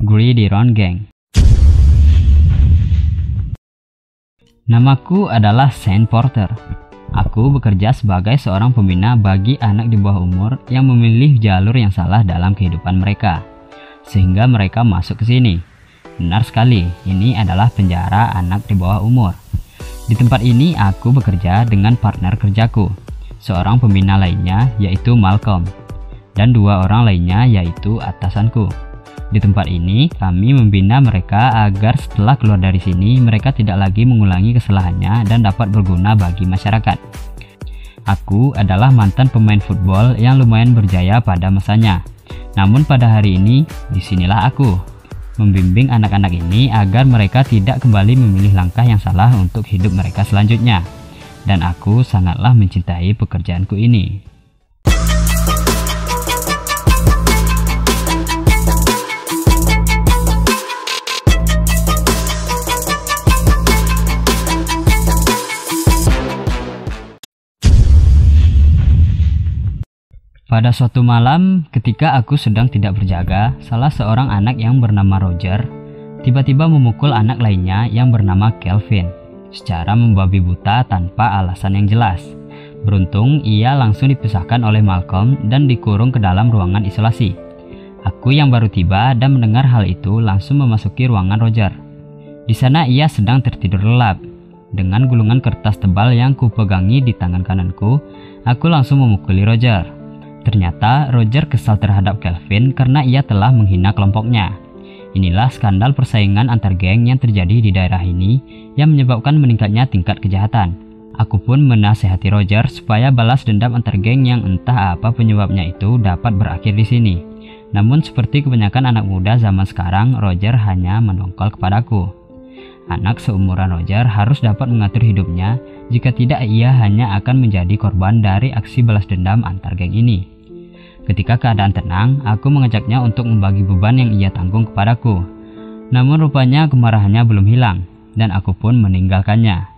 Gridiron Gang. Namaku adalah Shane Porter. Aku bekerja sebagai seorang pembina bagi anak di bawah umur yang memilih jalur yang salah dalam kehidupan mereka, sehingga mereka masuk ke sini. Benar sekali, ini adalah penjara anak di bawah umur. Di tempat ini aku bekerja dengan partner kerjaku, seorang pembina lainnya yaitu Malcolm, dan dua orang lainnya yaitu atasanku. Di tempat ini kami membina mereka agar setelah keluar dari sini mereka tidak lagi mengulangi kesalahannya dan dapat berguna bagi masyarakat. Aku adalah mantan pemain football yang lumayan berjaya pada masanya. Namun pada hari ini disinilah aku membimbing anak-anak ini agar mereka tidak kembali memilih langkah yang salah untuk hidup mereka selanjutnya. Dan aku sangatlah mencintai pekerjaanku ini. Pada suatu malam, ketika aku sedang tidak berjaga, salah seorang anak yang bernama Roger tiba-tiba memukul anak lainnya yang bernama Kelvin secara membabi buta tanpa alasan yang jelas. Beruntung, ia langsung dipisahkan oleh Malcolm dan dikurung ke dalam ruangan isolasi. Aku yang baru tiba dan mendengar hal itu langsung memasuki ruangan Roger. Di sana ia sedang tertidur lelap. Dengan gulungan kertas tebal yang kupegangi di tangan kananku, aku langsung memukuli Roger. Ternyata Roger kesal terhadap Kelvin karena ia telah menghina kelompoknya. Inilah skandal persaingan antar geng yang terjadi di daerah ini yang menyebabkan meningkatnya tingkat kejahatan. Aku pun menasihati Roger supaya balas dendam antar geng yang entah apa penyebabnya itu dapat berakhir di sini. Namun seperti kebanyakan anak muda zaman sekarang, Roger hanya mendongkol kepadaku. Anak seumuran Roger harus dapat mengatur hidupnya, jika tidak ia hanya akan menjadi korban dari aksi balas dendam antar geng ini. Ketika keadaan tenang, aku mengajaknya untuk membagi beban yang ia tanggung kepadaku. Namun rupanya kemarahannya belum hilang, dan aku pun meninggalkannya.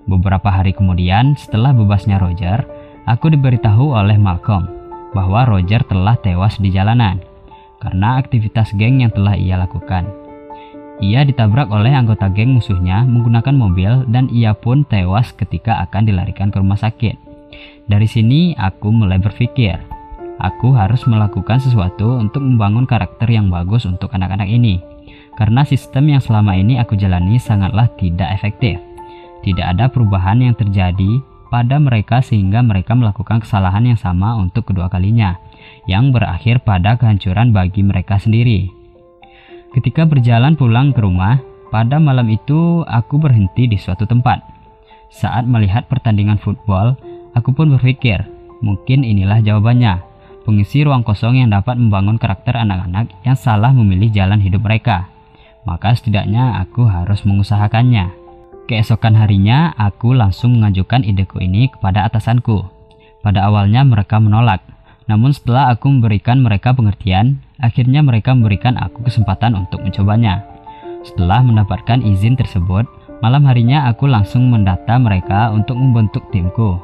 Beberapa hari kemudian, setelah bebasnya Roger, aku diberitahu oleh Malcolm bahwa Roger telah tewas di jalanan karena aktivitas geng yang telah ia lakukan. Ia ditabrak oleh anggota geng musuhnya menggunakan mobil dan ia pun tewas ketika akan dilarikan ke rumah sakit. Dari sini aku mulai berpikir, aku harus melakukan sesuatu untuk membangun karakter yang bagus untuk anak-anak ini. Karena sistem yang selama ini aku jalani sangatlah tidak efektif. Tidak ada perubahan yang terjadi pada mereka sehingga mereka melakukan kesalahan yang sama untuk kedua kalinya, yang berakhir pada kehancuran bagi mereka sendiri. Ketika berjalan pulang ke rumah, pada malam itu aku berhenti di suatu tempat. Saat melihat pertandingan football, aku pun berpikir, mungkin inilah jawabannya. Pengisi ruang kosong yang dapat membangun karakter anak-anak yang salah memilih jalan hidup mereka. Maka setidaknya aku harus mengusahakannya. Keesokan harinya, aku langsung mengajukan ideku ini kepada atasanku. Pada awalnya mereka menolak. Namun setelah aku memberikan mereka pengertian, akhirnya mereka memberikan aku kesempatan untuk mencobanya. Setelah mendapatkan izin tersebut, malam harinya aku langsung mendata mereka untuk membentuk timku.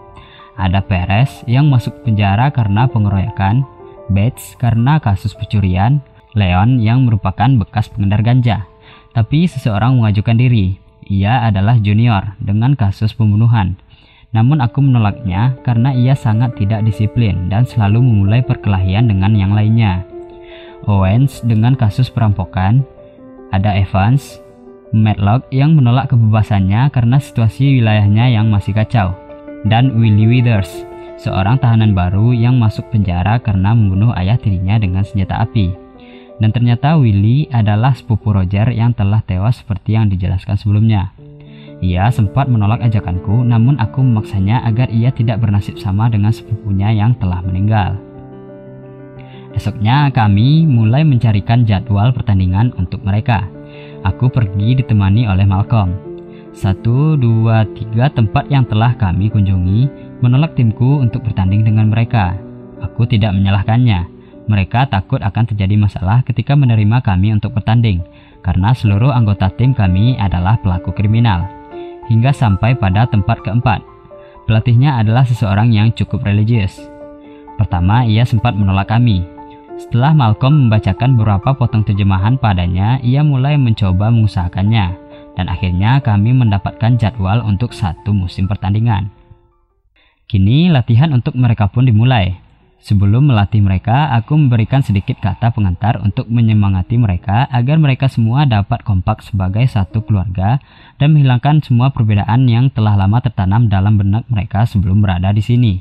Ada Perez yang masuk penjara karena pengeroyokan, Bates karena kasus pencurian, Leon yang merupakan bekas pengedar ganja. Tapi seseorang mengajukan diri, ia adalah Junior dengan kasus pembunuhan. Namun aku menolaknya karena ia sangat tidak disiplin dan selalu memulai perkelahian dengan yang lainnya. Owens dengan kasus perampokan, ada Evans, Matlock yang menolak kebebasannya karena situasi wilayahnya yang masih kacau. Dan Willie Withers, seorang tahanan baru yang masuk penjara karena membunuh ayah tirinya dengan senjata api. Dan ternyata Willie adalah sepupu Roger yang telah tewas seperti yang dijelaskan sebelumnya. Ia sempat menolak ajakanku, namun aku memaksanya agar ia tidak bernasib sama dengan sepupunya yang telah meninggal. Esoknya kami mulai mencarikan jadwal pertandingan untuk mereka. Aku pergi ditemani oleh Malcolm. 1, 2, 3 tempat yang telah kami kunjungi menolak timku untuk bertanding dengan mereka. Aku tidak menyalahkannya. Mereka takut akan terjadi masalah ketika menerima kami untuk bertanding, karena seluruh anggota tim kami adalah pelaku kriminal. Hingga sampai pada tempat keempat. Pelatihnya adalah seseorang yang cukup religius. Pertama, ia sempat menolak kami. Setelah Malcolm membacakan beberapa potong terjemahan padanya, ia mulai mencoba mengusahakannya, dan akhirnya kami mendapatkan jadwal untuk 1 musim pertandingan. Kini latihan untuk mereka pun dimulai. Sebelum melatih mereka, aku memberikan sedikit kata pengantar untuk menyemangati mereka agar mereka semua dapat kompak sebagai satu keluarga dan menghilangkan semua perbedaan yang telah lama tertanam dalam benak mereka sebelum berada di sini.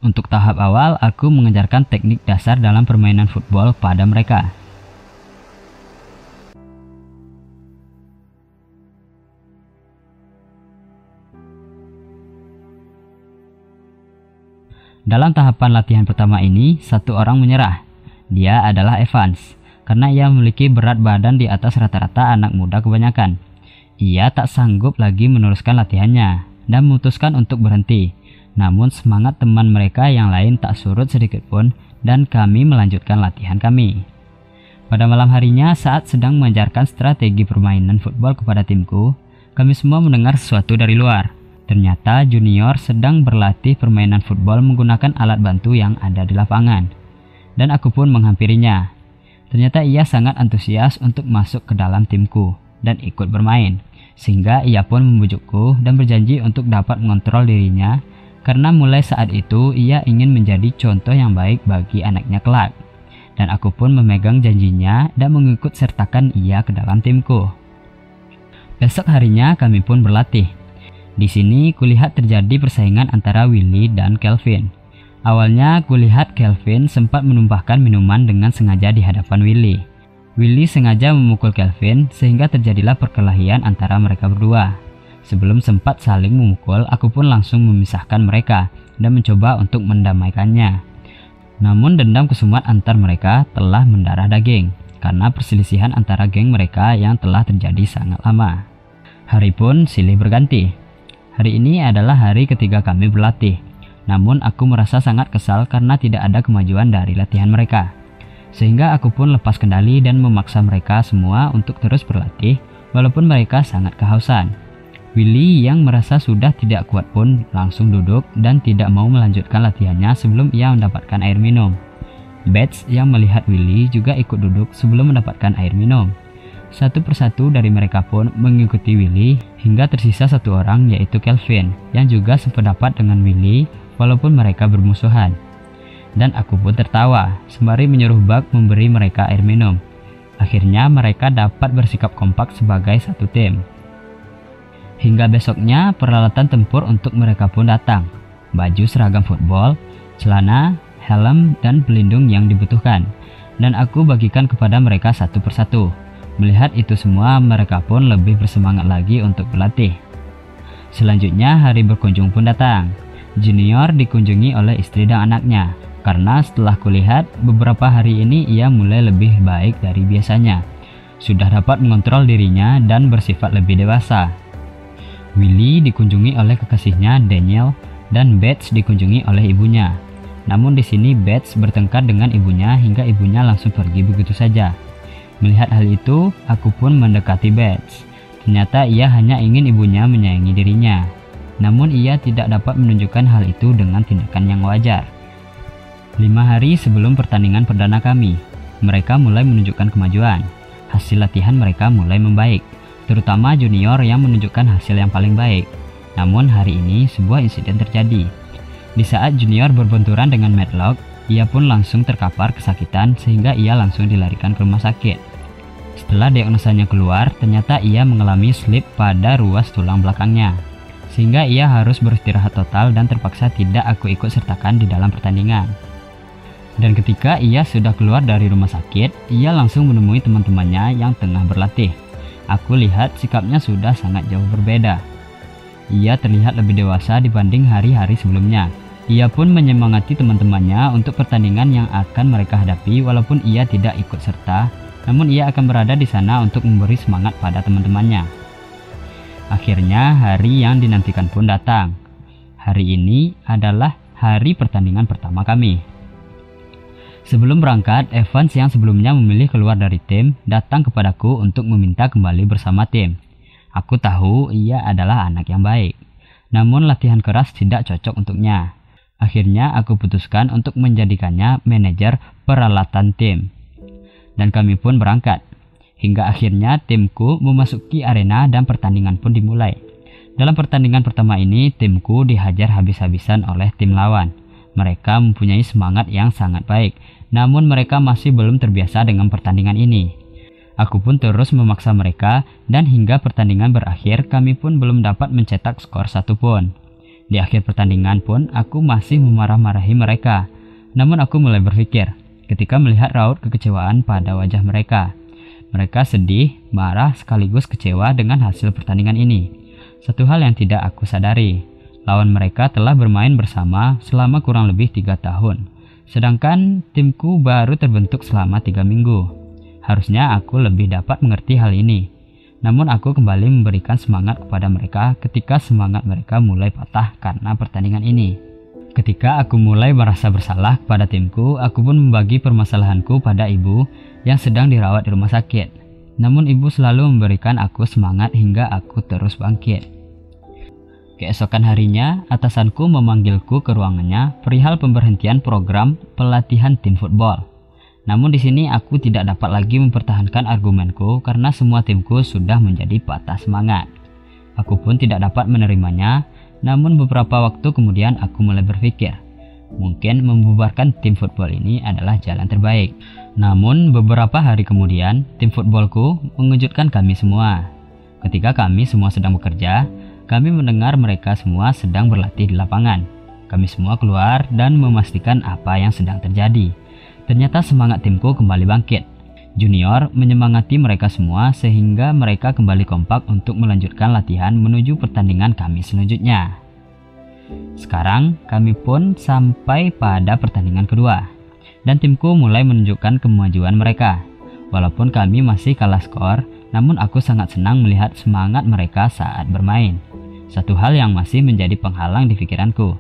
Untuk tahap awal, aku mengajarkan teknik dasar dalam permainan football pada mereka. Dalam tahapan latihan pertama ini, 1 orang menyerah. Dia adalah Evans, karena ia memiliki berat badan di atas rata-rata anak muda kebanyakan. Ia tak sanggup lagi meneruskan latihannya dan memutuskan untuk berhenti. Namun semangat teman mereka yang lain tak surut sedikit pun dan kami melanjutkan latihan kami. Pada malam harinya, saat sedang mengajarkan strategi permainan football kepada timku, kami semua mendengar sesuatu dari luar. Ternyata Junior sedang berlatih permainan football menggunakan alat bantu yang ada di lapangan. Dan aku pun menghampirinya. Ternyata ia sangat antusias untuk masuk ke dalam timku dan ikut bermain. Sehingga ia pun membujukku dan berjanji untuk dapat mengontrol dirinya, karena mulai saat itu ia ingin menjadi contoh yang baik bagi anaknya kelak. Dan aku pun memegang janjinya dan mengikut sertakan ia ke dalam timku. Besok harinya kami pun berlatih. Di sini kulihat terjadi persaingan antara Willy dan Kelvin. Awalnya kulihat Kelvin sempat menumpahkan minuman dengan sengaja di hadapan Willy. Willy sengaja memukul Kelvin sehingga terjadilah perkelahian antara mereka berdua. Sebelum sempat saling memukul, aku pun langsung memisahkan mereka dan mencoba untuk mendamaikannya. Namun dendam kesumat antar mereka telah mendarah daging karena perselisihan antara geng mereka yang telah terjadi sangat lama. Hari pun silih berganti. Hari ini adalah hari ketiga kami berlatih, namun aku merasa sangat kesal karena tidak ada kemajuan dari latihan mereka. Sehingga aku pun lepas kendali dan memaksa mereka semua untuk terus berlatih walaupun mereka sangat kehausan. Willy yang merasa sudah tidak kuat pun langsung duduk dan tidak mau melanjutkan latihannya sebelum ia mendapatkan air minum. Bates yang melihat Willy juga ikut duduk sebelum mendapatkan air minum. Satu persatu dari mereka pun mengikuti Willy hingga tersisa 1 orang, yaitu Kelvin, yang juga sependapat dengan Willy walaupun mereka bermusuhan. Dan aku pun tertawa sembari menyuruh Buck memberi mereka air minum. Akhirnya mereka dapat bersikap kompak sebagai satu tim. Hingga besoknya peralatan tempur untuk mereka pun datang. Baju seragam football, celana, helm, dan pelindung yang dibutuhkan. Dan aku bagikan kepada mereka satu persatu. Melihat itu semua, mereka pun lebih bersemangat lagi untuk berlatih. Selanjutnya hari berkunjung pun datang. Junior dikunjungi oleh istri dan anaknya, karena setelah kulihat beberapa hari ini ia mulai lebih baik dari biasanya. Sudah dapat mengontrol dirinya dan bersifat lebih dewasa. Willy dikunjungi oleh kekasihnya Daniel dan Bates dikunjungi oleh ibunya. Namun di sini Bates bertengkar dengan ibunya hingga ibunya langsung pergi begitu saja. Melihat hal itu, aku pun mendekati Bates. Ternyata ia hanya ingin ibunya menyayangi dirinya. Namun ia tidak dapat menunjukkan hal itu dengan tindakan yang wajar. 5 hari sebelum pertandingan perdana kami, mereka mulai menunjukkan kemajuan. Hasil latihan mereka mulai membaik, terutama Junior yang menunjukkan hasil yang paling baik. Namun hari ini sebuah insiden terjadi. Di saat Junior berbenturan dengan Matlock, ia pun langsung terkapar kesakitan sehingga ia langsung dilarikan ke rumah sakit. Setelah diagnosanya keluar, ternyata ia mengalami slip pada ruas tulang belakangnya. Sehingga ia harus beristirahat total dan terpaksa tidak aku ikut sertakan di dalam pertandingan. Dan ketika ia sudah keluar dari rumah sakit, ia langsung menemui teman-temannya yang tengah berlatih. Aku lihat sikapnya sudah sangat jauh berbeda. Ia terlihat lebih dewasa dibanding hari-hari sebelumnya. Ia pun menyemangati teman-temannya untuk pertandingan yang akan mereka hadapi walaupun ia tidak ikut serta, namun ia akan berada di sana untuk memberi semangat pada teman-temannya. Akhirnya hari yang dinantikan pun datang. Hari ini adalah hari pertandingan pertama kami. Sebelum berangkat, Evans yang sebelumnya memilih keluar dari tim datang kepadaku untuk meminta kembali bersama tim. Aku tahu ia adalah anak yang baik, namun latihan keras tidak cocok untuknya. Akhirnya aku putuskan untuk menjadikannya manajer peralatan tim. Dan kami pun berangkat. Hingga akhirnya timku memasuki arena dan pertandingan pun dimulai. Dalam pertandingan pertama ini, timku dihajar habis-habisan oleh tim lawan. Mereka mempunyai semangat yang sangat baik, namun mereka masih belum terbiasa dengan pertandingan ini. Aku pun terus memaksa mereka, dan hingga pertandingan berakhir kami pun belum dapat mencetak skor satupun. Di akhir pertandingan pun aku masih memarah-marahi mereka. Namun aku mulai berpikir ketika melihat raut kekecewaan pada wajah mereka. Mereka sedih, marah, sekaligus kecewa dengan hasil pertandingan ini. Satu hal yang tidak aku sadari, lawan mereka telah bermain bersama selama kurang lebih 3 tahun. Sedangkan timku baru terbentuk selama 3 minggu. Harusnya aku lebih dapat mengerti hal ini. Namun aku kembali memberikan semangat kepada mereka ketika semangat mereka mulai patah karena pertandingan ini. Ketika aku mulai merasa bersalah kepada timku, aku pun membagi permasalahanku pada ibu yang sedang dirawat di rumah sakit. Namun ibu selalu memberikan aku semangat hingga aku terus bangkit. Keesokan harinya, atasanku memanggilku ke ruangannya perihal pemberhentian program pelatihan tim football. Namun di sini aku tidak dapat lagi mempertahankan argumenku karena semua timku sudah menjadi patah semangat. Aku pun tidak dapat menerimanya. Namun beberapa waktu kemudian aku mulai berpikir, mungkin membubarkan tim football ini adalah jalan terbaik. Namun beberapa hari kemudian, tim footballku mengejutkan kami semua. Ketika kami semua sedang bekerja, kami mendengar mereka semua sedang berlatih di lapangan. Kami semua keluar dan memastikan apa yang sedang terjadi. Ternyata semangat timku kembali bangkit. Junior menyemangati mereka semua sehingga mereka kembali kompak untuk melanjutkan latihan menuju pertandingan kami selanjutnya. Sekarang kami pun sampai pada pertandingan kedua dan timku mulai menunjukkan kemajuan mereka. Walaupun kami masih kalah skor, namun aku sangat senang melihat semangat mereka saat bermain. Satu hal yang masih menjadi penghalang di pikiranku.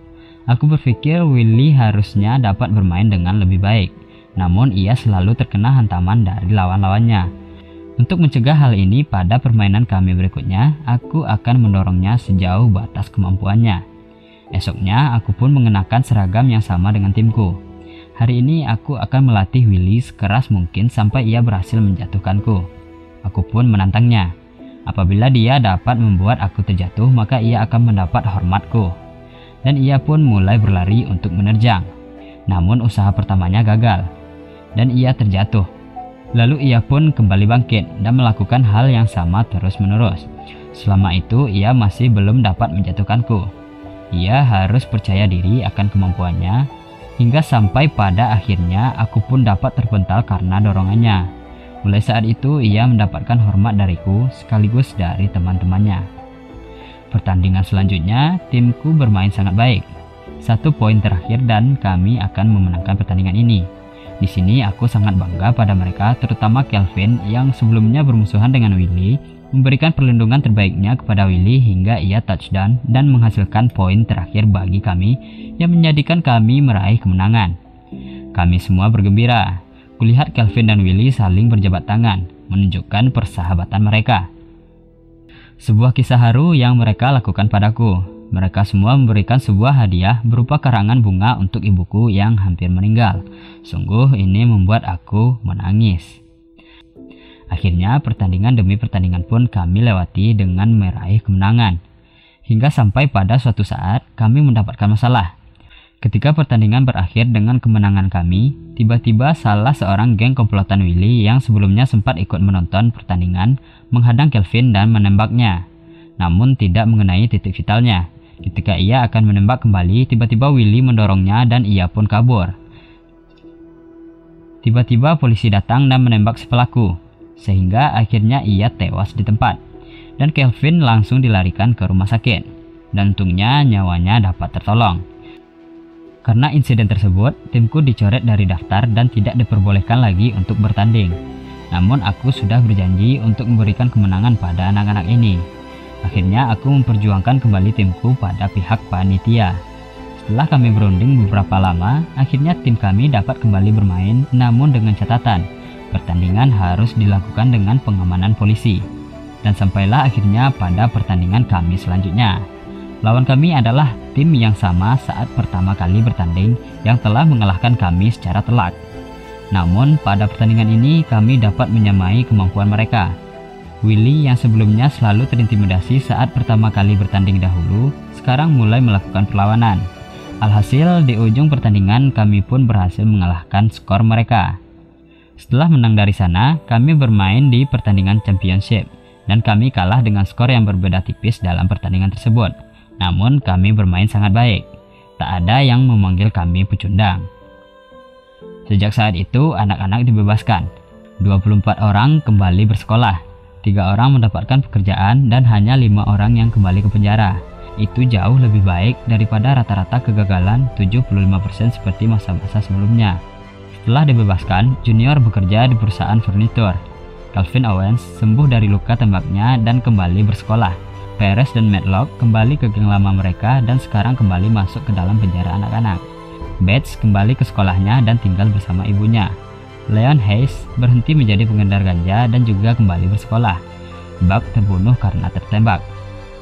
Aku berpikir Willy harusnya dapat bermain dengan lebih baik. Namun ia selalu terkena hantaman dari lawan-lawannya. Untuk mencegah hal ini pada permainan kami berikutnya, aku akan mendorongnya sejauh batas kemampuannya. Esoknya aku pun mengenakan seragam yang sama dengan timku. Hari ini aku akan melatih Willy sekeras mungkin sampai ia berhasil menjatuhkanku. Aku pun menantangnya. Apabila dia dapat membuat aku terjatuh, maka ia akan mendapat hormatku. Dan ia pun mulai berlari untuk menerjang. Namun usaha pertamanya gagal. Dan ia terjatuh. Lalu ia pun kembali bangkit dan melakukan hal yang sama terus-menerus. Selama itu ia masih belum dapat menjatuhkanku. Ia harus percaya diri akan kemampuannya, hingga sampai pada akhirnya aku pun dapat terpental karena dorongannya. Mulai saat itu ia mendapatkan hormat dariku sekaligus dari teman-temannya. Pertandingan selanjutnya timku bermain sangat baik. 1 poin terakhir dan kami akan memenangkan pertandingan ini. Di sini aku sangat bangga pada mereka, terutama Kelvin yang sebelumnya bermusuhan dengan Willy, memberikan perlindungan terbaiknya kepada Willy hingga ia touchdown dan menghasilkan poin terakhir bagi kami yang menjadikan kami meraih kemenangan. Kami semua bergembira. Kulihat Kelvin dan Willy saling berjabat tangan, menunjukkan persahabatan mereka. Sebuah kisah haru yang mereka lakukan padaku. Mereka semua memberikan sebuah hadiah berupa karangan bunga untuk ibuku yang hampir meninggal. Sungguh ini membuat aku menangis. Akhirnya pertandingan demi pertandingan pun kami lewati dengan meraih kemenangan. Hingga sampai pada suatu saat kami mendapatkan masalah. Ketika pertandingan berakhir dengan kemenangan kami, tiba-tiba salah seorang geng komplotan Willy yang sebelumnya sempat ikut menonton pertandingan menghadang Kelvin dan menembaknya. Namun tidak mengenai titik vitalnya. Ketika ia akan menembak kembali, tiba-tiba Willy mendorongnya dan ia pun kabur. Tiba-tiba polisi datang dan menembak si pelaku, sehingga akhirnya ia tewas di tempat. Dan Kelvin langsung dilarikan ke rumah sakit. Dan untungnya nyawanya dapat tertolong. Karena insiden tersebut, timku dicoret dari daftar dan tidak diperbolehkan lagi untuk bertanding. Namun aku sudah berjanji untuk memberikan kemenangan pada anak-anak ini. Akhirnya aku memperjuangkan kembali timku pada pihak panitia. Setelah kami berunding beberapa lama, akhirnya tim kami dapat kembali bermain, namun dengan catatan, pertandingan harus dilakukan dengan pengamanan polisi. Dan sampailah akhirnya pada pertandingan kami selanjutnya. Lawan kami adalah tim yang sama saat pertama kali bertanding yang telah mengalahkan kami secara telak. Namun pada pertandingan ini kami dapat menyamai kemampuan mereka. Willy yang sebelumnya selalu terintimidasi saat pertama kali bertanding dahulu, sekarang mulai melakukan perlawanan. Alhasil di ujung pertandingan kami pun berhasil mengalahkan skor mereka. Setelah menang dari sana, kami bermain di pertandingan championship dan kami kalah dengan skor yang berbeda tipis dalam pertandingan tersebut. Namun kami bermain sangat baik. Tak ada yang memanggil kami pecundang. Sejak saat itu anak-anak dibebaskan. 24 orang kembali bersekolah. 3 orang mendapatkan pekerjaan dan hanya 5 orang yang kembali ke penjara. Itu jauh lebih baik daripada rata-rata kegagalan 75% seperti masa-masa sebelumnya. Setelah dibebaskan, Junior bekerja di perusahaan furnitur. Calvin Owens sembuh dari luka tembaknya dan kembali bersekolah. Perez dan Matlock kembali ke geng lama mereka dan sekarang kembali masuk ke dalam penjara anak-anak. Bates kembali ke sekolahnya dan tinggal bersama ibunya. Leon Hayes berhenti menjadi pengendar ganja dan juga kembali bersekolah. Buck terbunuh karena tertembak.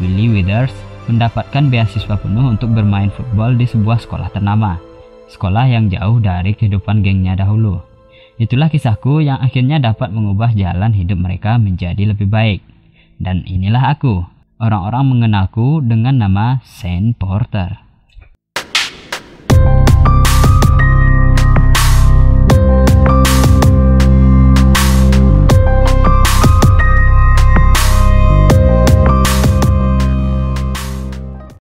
Willie Withers mendapatkan beasiswa penuh untuk bermain football di sebuah sekolah ternama. Sekolah yang jauh dari kehidupan gengnya dahulu. Itulah kisahku yang akhirnya dapat mengubah jalan hidup mereka menjadi lebih baik. Dan inilah aku. Orang-orang mengenalku dengan nama Shane Porter.